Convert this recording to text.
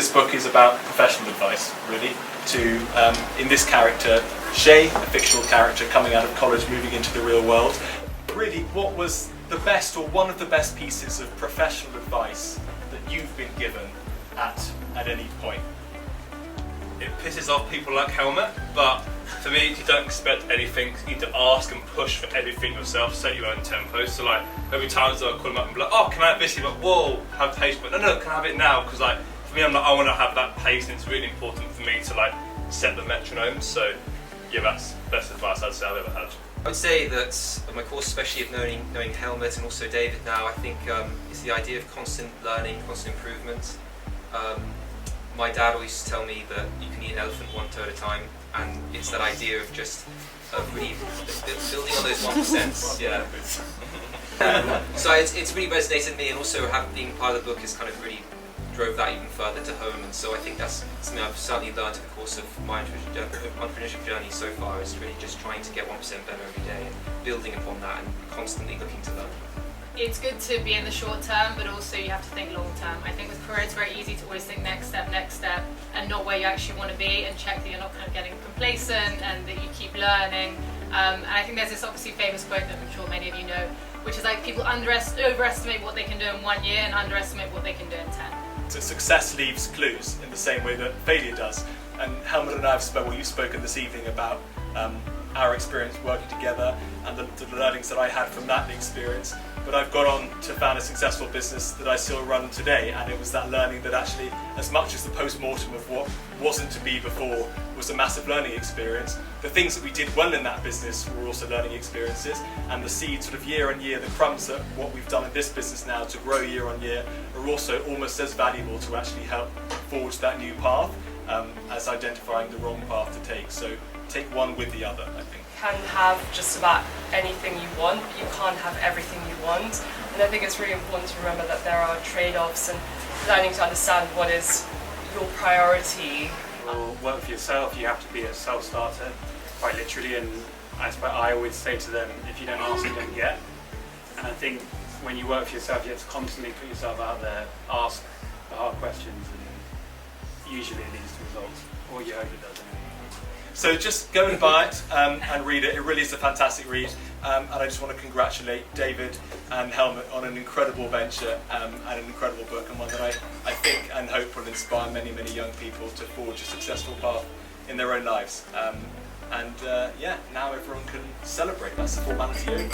This book is about professional advice, really, to, in this character, Shay, a fictional character coming out of college, moving into the real world. Really, what was the best or one of the best pieces of professional advice that you've been given at any point? It pisses off people like Helmet, but for me, you don't expect anything. You need to ask and push for everything yourself, set your own tempo. So like, there'll be times that I'll call him up and be like, oh, can I have this? He's like, whoa, have patience. But no, can I have it now? Because like, for me, I'm like, I want to have that pace, and it's really important for me to like set the metronome. So yeah, that's best advice I'd say I've ever had. I would say that my course, especially of knowing Helmet and also David now, I think is the idea of constant learning, constant improvement. My dad always used to tell me that you can eat an elephant one toe at a time, and it's that idea of just really building on those 1%. Yeah. So it's really resonated with me, and also being part of the book has kind of really drove that even further to home. And so I think that's something I've certainly learned in the course of my entrepreneurship journey so far, is really just trying to get 1% better every day and building upon that and constantly looking to learn. It's good to be in the short term, but also you have to think long term. I think with career it's very easy to always think next step, and not where you actually want to be, and check that you're not kind of getting complacent and that you keep learning. And I think there's this obviously famous quote that I'm sure many of you know, which is like people overestimate what they can do in 1 year and underestimate what they can do in 10. So success leaves clues in the same way that failure does. And Helmut and I have spoken, well, you've spoken this evening about our experience working together and the learnings that I had from that experience. But I've gone on to found a successful business that I still run today, and it was that learning that actually, as much as the post-mortem of what wasn't to be before was a massive learning experience, the things that we did well in that business were also learning experiences, and the seeds sort of year on year, the crumbs that what we've done in this business now to grow year on year are also almost as valuable to actually help forge that new path as identifying the wrong path to take. So take one with the other, I think. Can have just about anything you want, but you can't have everything you want. And I think it's really important to remember that there are trade-offs, and learning to understand what is your priority. Or work for yourself, you have to be a self-starter, quite literally, and I always say to them, if you don't ask, you don't get. And I think when you work for yourself, you have to constantly put yourself out there, ask the hard questions, and usually it leads to results, or you hope it does anyway. So just go and buy it and read it. It really is a fantastic read, and I just want to congratulate David and Helmut on an incredible venture and an incredible book, and one that I think and hope will inspire many, many young people to forge a successful path in their own lives. Yeah, now everyone can celebrate. That's the formality over.